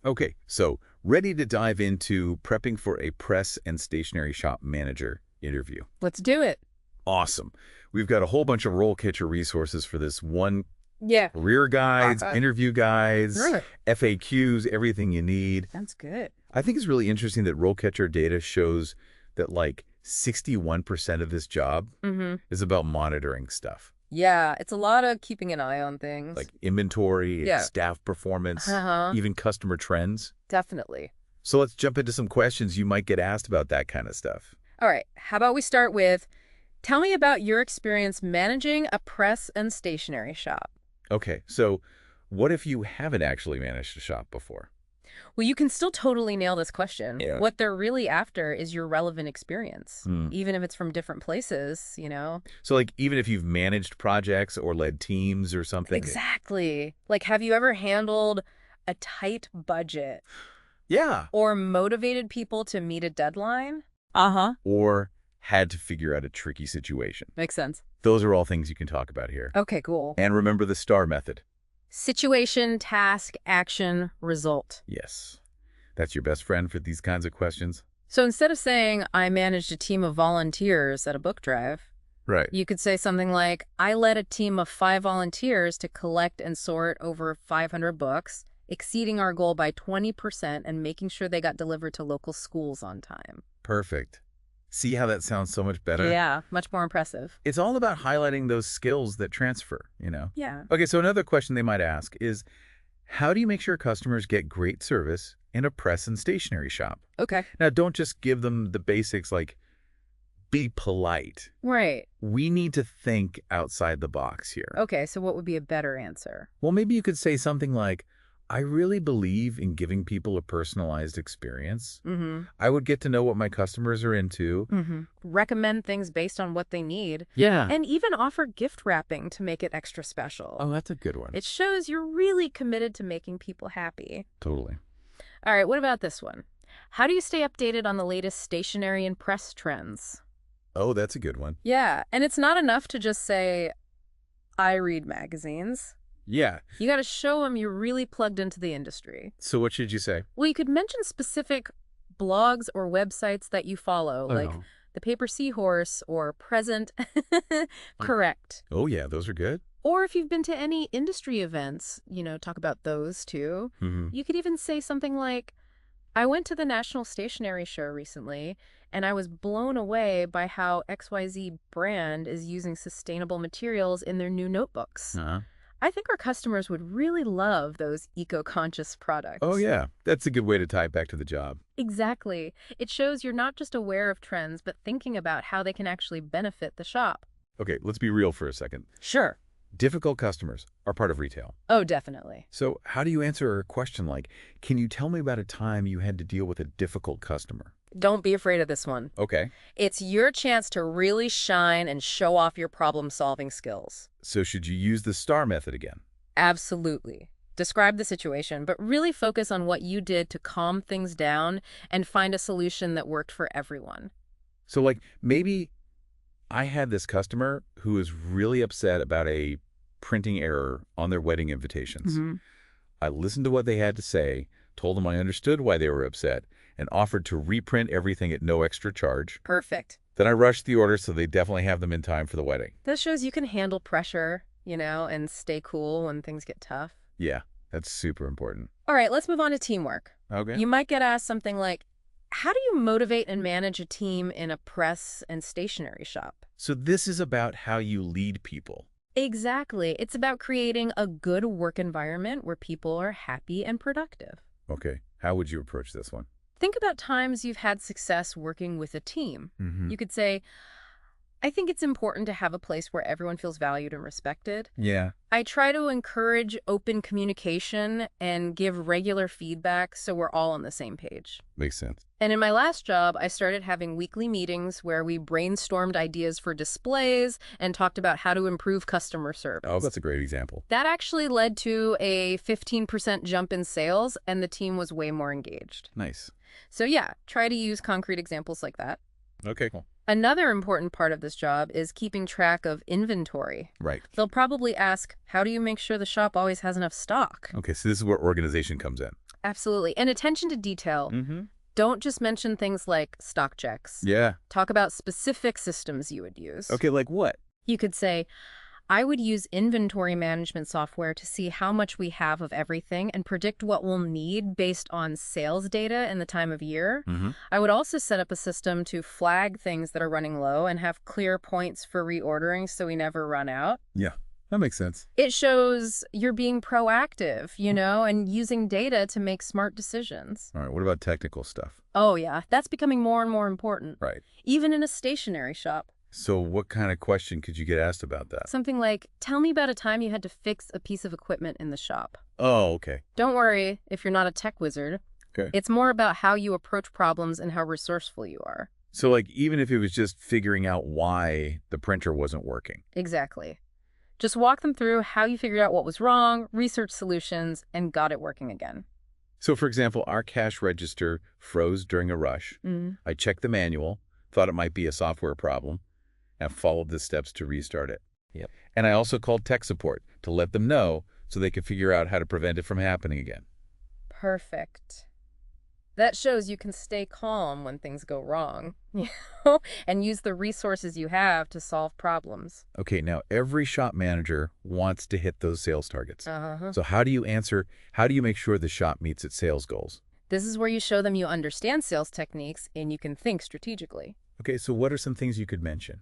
Okay, so ready to dive into prepping for a press and stationery shop manager interview. Let's do it. Awesome. We've got a whole bunch of RoleCatcher resources for this one. Yeah. Career guides, interview guides, Right. FAQs, everything you need. That's good. I think it's really interesting that RoleCatcher data shows that like 61% of this job is about monitoring stuff, Yeah, it's a lot of keeping an eye on things. like inventory, Yeah. staff performance, Uh-huh. even customer trends. Definitely. So let's jump into some questions you might get asked about that kind of stuff. All right. How about we start with, tell me about your experience managing a press and stationery shop. Okay, so what if you haven't actually managed a shop before? Well, you can still totally nail this question. Yeah. What they're really after is your relevant experience, Hmm. even if it's from different places. So like even if you've managed projects or led teams or something. Exactly. Like, have you ever handled a tight budget Yeah. or motivated people to meet a deadline? Uh-huh. Or had to figure out a tricky situation. Makes sense. Those are all things you can talk about here. Okay, cool. And remember the STAR method. Situation, task, action, result. Yes. That's your best friend for these kinds of questions. So instead of saying, I managed a team of volunteers at a book drive, Right. you could say something like, I led a team of 5 volunteers to collect and sort over 500 books, exceeding our goal by 20% and making sure they got delivered to local schools on time. Perfect. See how that sounds so much better? Yeah, much more impressive. It's all about highlighting those skills that transfer. Yeah. Okay, so another question they might ask is, how do you make sure customers get great service in a press and stationery shop? Okay. Now, don't just give them the basics like be polite. Right. We need to think outside the box here. Okay, so what would be a better answer? Well, maybe you could say something like, I really believe in giving people a personalized experience. Mm-hmm. I would get to know what my customers are into. Mm-hmm. Recommend things based on what they need. Yeah. And even offer gift wrapping to make it extra special. Oh, that's a good one. It shows you're really committed to making people happy. Totally. All right, what about this one? How do you stay updated on the latest stationery and press trends? Oh, that's a good one. Yeah, and it's not enough to just say, I read magazines. Yeah. You got to show them you're really plugged into the industry. So what should you say? Well, you could mention specific blogs or websites that you follow, like The Paper Seahorse or Present Correct. Oh, yeah, those are good. Or if you've been to any industry events, talk about those too. Mm-hmm. You could even say something like, I went to the National Stationery Show recently, and I was blown away by how XYZ brand is using sustainable materials in their new notebooks. Uh-huh. I think our customers would really love those eco-conscious products. Oh, yeah. That's a good way to tie it back to the job. Exactly. It shows you're not just aware of trends, but thinking about how they can actually benefit the shop. Okay, let's be real for a second. Sure. Difficult customers are part of retail. Oh, definitely. So how do you answer a question like, can you tell me about a time you had to deal with a difficult customer? Don't be afraid of this one. Okay. It's your chance to really shine and show off your problem-solving skills. So should you use the STAR method again? Absolutely. Describe the situation, but really focus on what you did to calm things down and find a solution that worked for everyone. So like maybe I had this customer who was really upset about a printing error on their wedding invitations. Mm-hmm. I listened to what they had to say, told them I understood why they were upset, and offered to reprint everything at no extra charge. Perfect. Then I rushed the order so they definitely have them in time for the wedding. That shows you can handle pressure, and stay cool when things get tough. Yeah, that's super important. All right, let's move on to teamwork. Okay. You might get asked something like, how do you motivate and manage a team in a press and stationery shop? So this is about how you lead people. Exactly. It's about creating a good work environment where people are happy and productive. Okay, how would you approach this one? Think about times you've had success working with a team. Mm-hmm. You could say, I think it's important to have a place where everyone feels valued and respected. Yeah. I try to encourage open communication and give regular feedback so we're all on the same page. Makes sense. And in my last job, I started having weekly meetings where we brainstormed ideas for displays and talked about how to improve customer service. Oh, that's a great example. That actually led to a 15% jump in sales, and the team was way more engaged. Nice. So yeah, try to use concrete examples like that. Okay, cool. Another important part of this job is keeping track of inventory. Right. They'll probably ask, how do you make sure the shop always has enough stock? Okay, so this is where organization comes in. Absolutely. And attention to detail. Mm-hmm. Don't just mention things like stock checks. Yeah. Talk about specific systems you would use. Okay, like what? You could say, I would use inventory management software to see how much we have of everything and predict what we'll need based on sales data and the time of year. Mm-hmm. I would also set up a system to flag things that are running low and have clear points for reordering so we never run out. Yeah, that makes sense. It shows you're being proactive, and using data to make smart decisions. All right, what about technical stuff? Oh, yeah, that's becoming more and more important, Right. even in a stationery shop. So what kind of question could you get asked about that? Something like, tell me about a time you had to fix a piece of equipment in the shop. Oh, okay. Don't worry if you're not a tech wizard. Okay. It's more about how you approach problems and how resourceful you are. So like even if it was just figuring out why the printer wasn't working. Exactly. Just walk them through how you figured out what was wrong, research solutions, and got it working again. So for example, our cash register froze during a rush. I checked the manual, thought it might be a software problem, and followed the steps to restart it. Yep. And I also called tech support to let them know so they could figure out how to prevent it from happening again. Perfect. That shows you can stay calm when things go wrong, and use the resources you have to solve problems. Okay, now every shop manager wants to hit those sales targets. Uh-huh. So how do you make sure the shop meets its sales goals? This is where you show them you understand sales techniques and you can think strategically. Okay, so what are some things you could mention?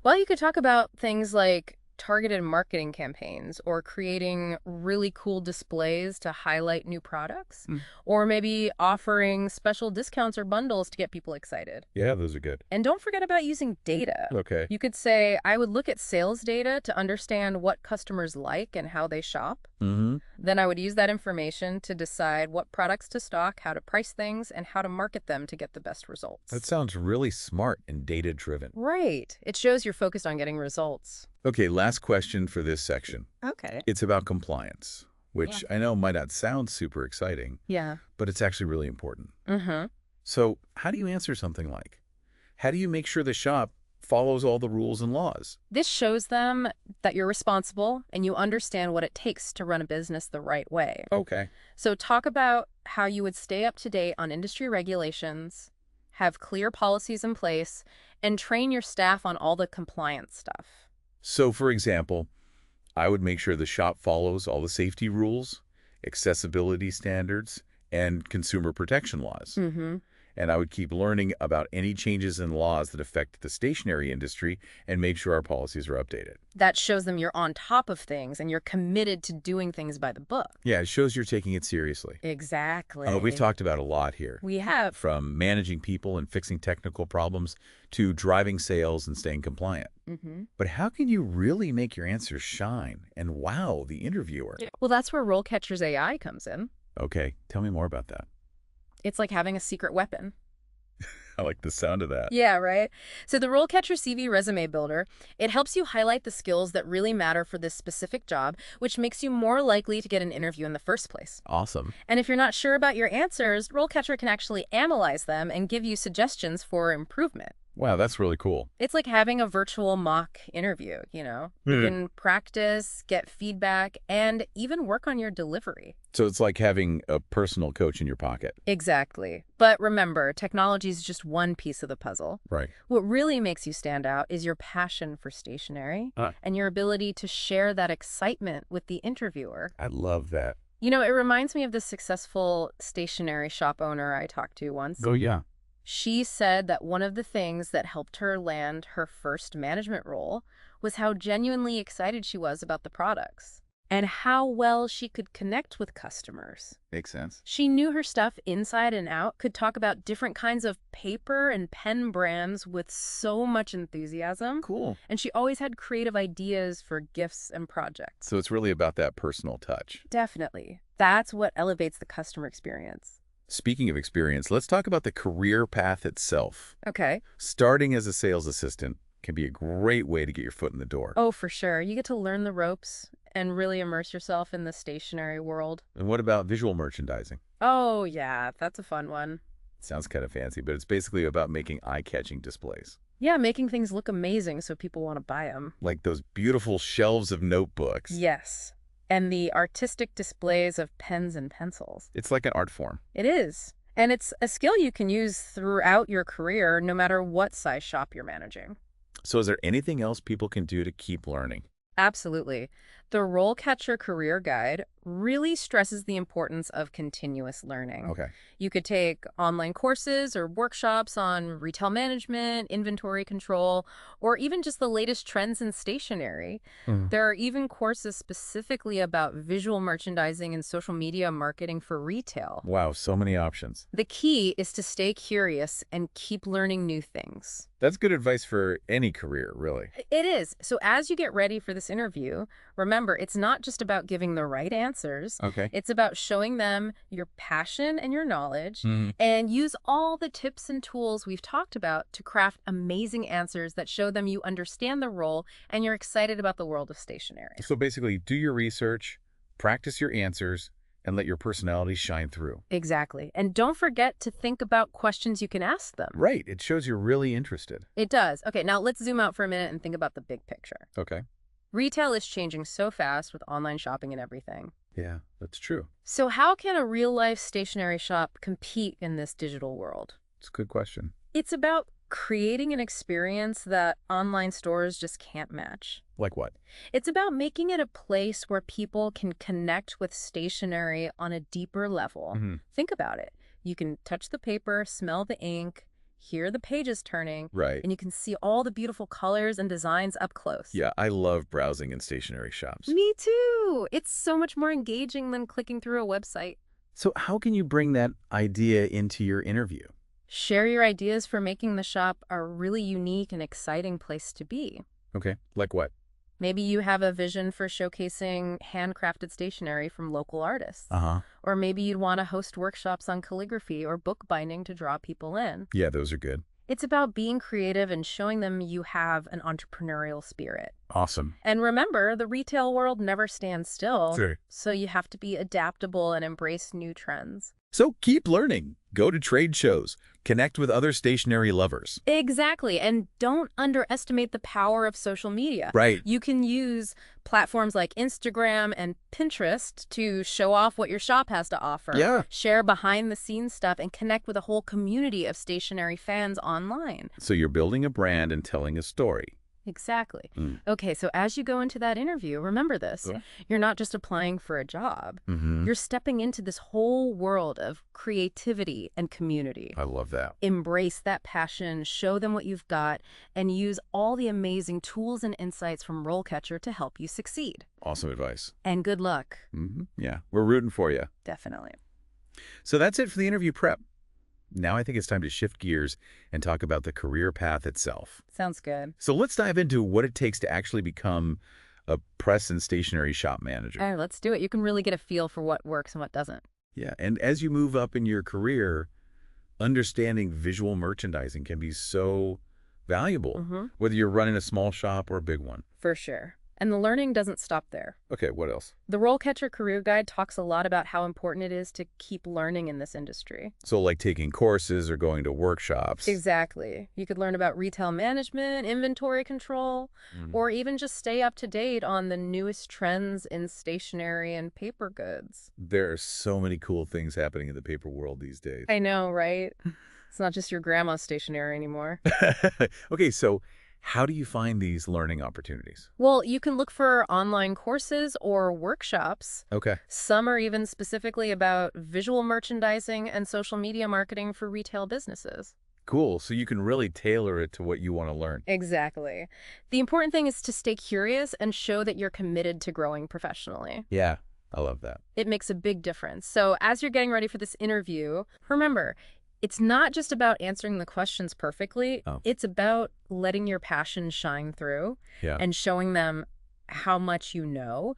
Well, you could talk about things like targeted marketing campaigns or creating really cool displays to highlight new products, or maybe offering special discounts or bundles to get people excited. Yeah, those are good. And don't forget about using data. Okay. You could say, I would look at sales data to understand what customers like and how they shop. Mm-hmm. Then I would use that information to decide what products to stock, how to price things, and how to market them to get the best results. That sounds really smart and data-driven. Right. It shows you're focused on getting results. Okay, last question for this section. Okay. It's about compliance, which I know might not sound super exciting, Yeah. but it's actually really important. Mm-hmm. So how do you answer something like, how do you make sure the shop follows all the rules and laws? This shows them that you're responsible and you understand what it takes to run a business the right way. Okay. So talk about how you would stay up to date on industry regulations, have clear policies in place, and train your staff on all the compliance stuff. So for example, I would make sure the shop follows all the safety rules, accessibility standards, and consumer protection laws. Mm-hmm. And I would keep learning about any changes in laws that affect the stationery industry and make sure our policies are updated. That shows them you're on top of things and you're committed to doing things by the book. Yeah, it shows you're taking it seriously. Exactly. We've talked about a lot here. We have. From managing people and fixing technical problems to driving sales and staying compliant. Mm-hmm. But how can you really make your answers shine and wow the interviewer? Well, that's where RoleCatcher's AI comes in. Okay, tell me more about that. It's like having a secret weapon. I like the sound of that. Yeah, right? So the RoleCatcher CV Resume Builder, it helps you highlight the skills that really matter for this specific job, which makes you more likely to get an interview in the first place. Awesome. And if you're not sure about your answers, RoleCatcher can actually analyze them and give you suggestions for improvement. Wow, that's really cool. It's like having a virtual mock interview, You can practice, get feedback, and even work on your delivery. So it's like having a personal coach in your pocket. Exactly. But remember, technology is just one piece of the puzzle. Right. What really makes you stand out is your passion for stationery and your ability to share that excitement with the interviewer. I love that. It reminds me of the successful stationery shop owner I talked to once. Oh, yeah. She said that one of the things that helped her land her first management role was how genuinely excited she was about the products and how well she could connect with customers. Makes sense. She knew her stuff inside and out, could talk about different kinds of paper and pen brands with so much enthusiasm. Cool. And she always had creative ideas for gifts and projects. So it's really about that personal touch. Definitely. That's what elevates the customer experience. Speaking of experience, let's talk about the career path itself. Okay. Starting as a sales assistant can be a great way to get your foot in the door. Oh, for sure. You get to learn the ropes and really immerse yourself in the stationery world. And what about visual merchandising? Oh, yeah, that's a fun one. Sounds kind of fancy, but it's basically about making eye-catching displays. Yeah, making things look amazing so people want to buy them. Like those beautiful shelves of notebooks. Yes. and the artistic displays of pens and pencils. It's like an art form. It is. And it's a skill you can use throughout your career, no matter what size shop you're managing. So is there anything else people can do to keep learning? Absolutely. The RoleCatcher Career Guide really stresses the importance of continuous learning. Okay. You could take online courses or workshops on retail management, inventory control, or even just the latest trends in stationery. There are even courses specifically about visual merchandising and social media marketing for retail. Wow, so many options. The key is to stay curious and keep learning new things. That's good advice for any career, really. It is. So as you get ready for this interview, remember, it's not just about giving the right answers. Okay. It's about showing them your passion and your knowledge, and use all the tips and tools we've talked about to craft amazing answers that show them you understand the role and you're excited about the world of stationery. So basically, do your research, practice your answers, and let your personality shine through. Exactly. And don't forget to think about questions you can ask them. Right. It shows you're really interested. It does. Okay, now let's zoom out for a minute and think about the big picture. Okay. Retail is changing so fast with online shopping and everything. Yeah, that's true. So how can a real-life stationery shop compete in this digital world? It's a good question. It's about creating an experience that online stores just can't match. Like what? It's about making it a place where people can connect with stationery on a deeper level. Think about it. You can touch the paper, smell the ink, hear the pages turning, Right. and you can see all the beautiful colors and designs up close. Yeah, I love browsing in stationery shops. Me too. It's so much more engaging than clicking through a website. So how can you bring that idea into your interview? Share your ideas for making the shop a really unique and exciting place to be. Okay. Like what? Maybe you have a vision for showcasing handcrafted stationery from local artists. Uh-huh. Or maybe you'd want to host workshops on calligraphy or bookbinding to draw people in. Yeah, those are good. It's about being creative and showing them you have an entrepreneurial spirit. Awesome. And remember, the retail world never stands still. Sure. So you have to be adaptable and embrace new trends. So keep learning. Go to trade shows. Connect with other stationery lovers. Exactly. And don't underestimate the power of social media. Right. You can use platforms like Instagram and Pinterest to show off what your shop has to offer. Yeah. Share behind-the-scenes stuff and connect with a whole community of stationery fans online. So you're building a brand and telling a story. Exactly. Okay, so as you go into that interview, remember this. Yeah. You're not just applying for a job. You're stepping into this whole world of creativity and community. I love that. Embrace that passion, show them what you've got, and use all the amazing tools and insights from RoleCatcher to help you succeed. Awesome advice. And good luck. Yeah, we're rooting for you. Definitely. So that's it for the interview prep. Now I think it's time to shift gears and talk about the career path itself. Sounds good. So let's dive into what it takes to actually become a press and stationery shop manager. All right, let's do it. You can really get a feel for what works and what doesn't. Yeah, and as you move up in your career, understanding visual merchandising can be so valuable, whether you're running a small shop or a big one. For sure. And the learning doesn't stop there. Okay, what else? The RoleCatcher Career Guide talks a lot about how important it is to keep learning in this industry. So like taking courses or going to workshops. Exactly. You could learn about retail management, inventory control, or even just stay up to date on the newest trends in stationery and paper goods. There are so many cool things happening in the paper world these days. I know, right? It's not just your grandma's stationery anymore. Okay, so how do you find these learning opportunities? Well, you can look for online courses or workshops. Okay. Some are even specifically about visual merchandising and social media marketing for retail businesses. Cool. So you can really tailor it to what you want to learn. Exactly. The important thing is to stay curious and show that you're committed to growing professionally. Yeah, I love that. It makes a big difference. So as you're getting ready for this interview, remember, it's not just about answering the questions perfectly. It's about letting your passion shine through and showing them how much you know.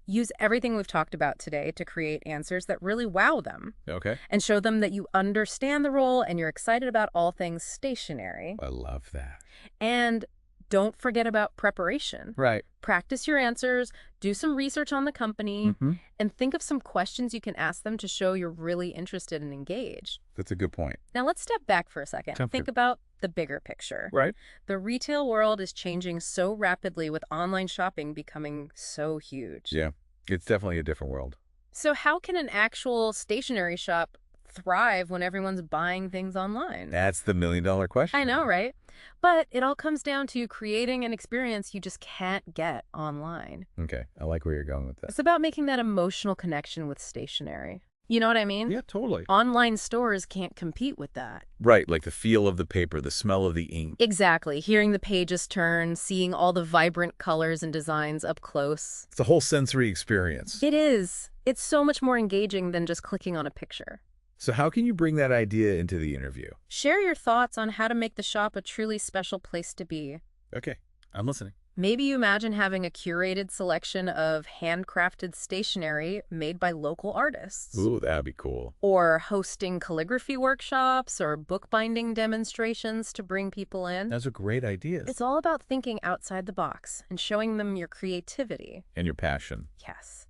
Use everything we've talked about today to create answers that really wow them. Okay. And show them that you understand the role and you're excited about all things stationery. I love that. And don't forget about preparation. Right. Practice your answers, do some research on the company, and think of some questions you can ask them to show you're really interested and engaged. That's a good point. Now let's step back for a second. Think about the bigger picture. Right. The retail world is changing so rapidly with online shopping becoming so huge. Yeah. It's definitely a different world. So how can an actual stationery shop thrive when everyone's buying things online? That's the million-dollar question. I know, right? But it all comes down to creating an experience you just can't get online. Okay, I like where you're going with that. It's about making that emotional connection with stationery. You know what I mean? Yeah, totally. Online stores can't compete with that. Right, like the feel of the paper, the smell of the ink. Exactly. Hearing the pages turn, seeing all the vibrant colors and designs up close. It's a whole sensory experience. It is. It's so much more engaging than just clicking on a picture. So how can you bring that idea into the interview? Share your thoughts on how to make the shop a truly special place to be. Okay, I'm listening. Maybe you imagine having a curated selection of handcrafted stationery made by local artists. Ooh, that'd be cool. Or hosting calligraphy workshops or bookbinding demonstrations to bring people in. Those are great ideas. It's all about thinking outside the box and showing them your creativity. And your passion. Yes.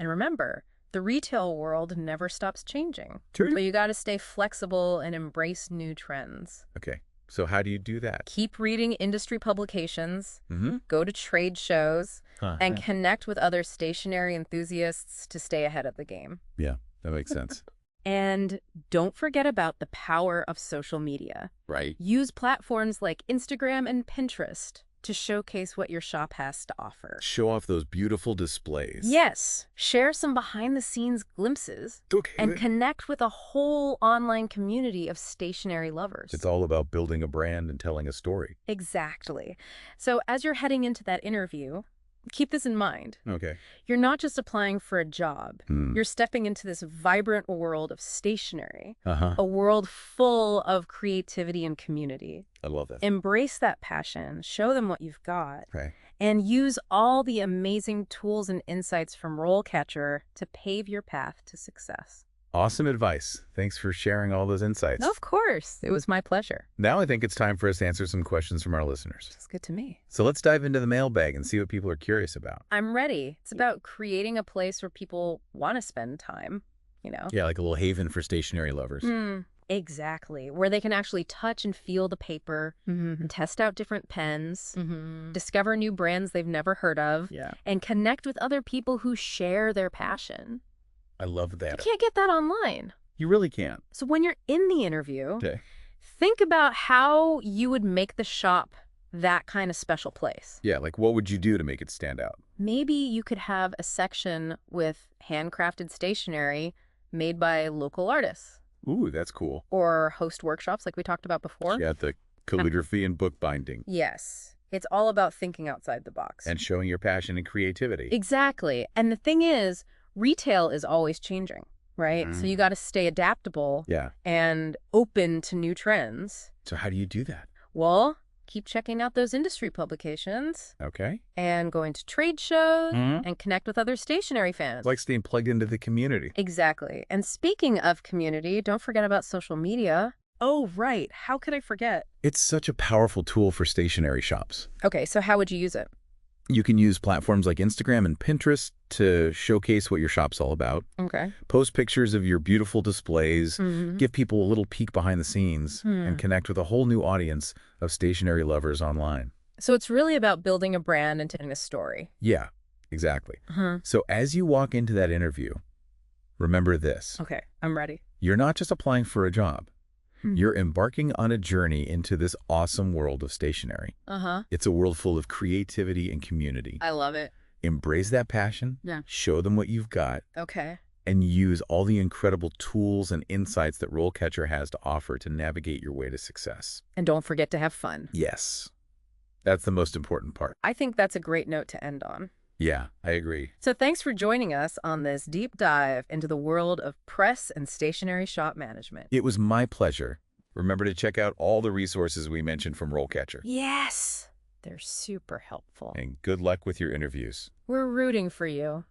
And remember, the retail world never stops changing. True. But you got to stay flexible and embrace new trends. Okay, so how do you do that? Keep reading industry publications, Mm-hmm. go to trade shows, and connect with other stationery enthusiasts to stay ahead of the game. Yeah, that makes sense. And don't forget about the power of social media. Right. Use platforms like Instagram and Pinterest to showcase what your shop has to offer. Show off those beautiful displays. Yes, share some behind-the-scenes glimpses Okay. and connect with a whole online community of stationery lovers. It's all about building a brand and telling a story. Exactly. So as you're heading into that interview, keep this in mind. Okay. You're not just applying for a job. Hmm. You're stepping into this vibrant world of stationery, Uh-huh. a world full of creativity and community. I love that. Embrace that passion, show them what you've got, Okay. and use all the amazing tools and insights from RoleCatcher to pave your path to success. Awesome advice. Thanks for sharing all those insights. Of course. It was my pleasure. Now I think it's time for us to answer some questions from our listeners. It's good to me. So let's dive into the mailbag and see what people are curious about. I'm ready. It's about creating a place where people want to spend time, you know? Yeah, like a little haven for stationery lovers. Exactly. Where they can actually touch and feel the paper, and test out different pens, discover new brands they've never heard of, Yeah. and connect with other people who share their passion. I love You that. can't get that online. You really can't. So when you're in the interview, Okay. think about how you would make the shop that kind of special place. Yeah, like what would you do to make it stand out? Maybe you could have a section with handcrafted stationery made by local artists, Ooh, that's cool. or host workshops like we talked about before. Yeah, the calligraphy and bookbinding. Yes. It's all about thinking outside the box. And showing your passion and creativity. Exactly. And the thing is, retail is always changing, right? So you got to stay adaptable Yeah. and open to new trends. So how do you do that? Well, keep checking out those industry publications Okay. and going to trade shows Mhm. and connect with other stationery fans. It's like staying plugged into the community. Exactly. And speaking of community, don't forget about social media. Oh, right. How could I forget? It's such a powerful tool for stationery shops. Okay, so how would you use it? You can use platforms like Instagram and Pinterest to showcase what your shop's all about. Okay. Post pictures of your beautiful displays, give people a little peek behind the scenes, and connect with a whole new audience of stationery lovers online. So it's really about building a brand and telling a story. Yeah, exactly. So as you walk into that interview, remember this. Okay, I'm ready. You're not just applying for a job. You're embarking on a journey into this awesome world of stationery. It's a world full of creativity and community. I love it. Embrace that passion, Yeah. show them what you've got, Okay. and use all the incredible tools and insights that RoleCatcher has to offer to navigate your way to success. And don't forget to have fun. Yes, that's the most important part. I think that's a great note to end on. Yeah, I agree. So thanks for joining us on this deep dive into the world of press and stationery shop management. It was my pleasure. Remember to check out all the resources we mentioned from RoleCatcher. Yes, they're super helpful. And good luck with your interviews. We're rooting for you.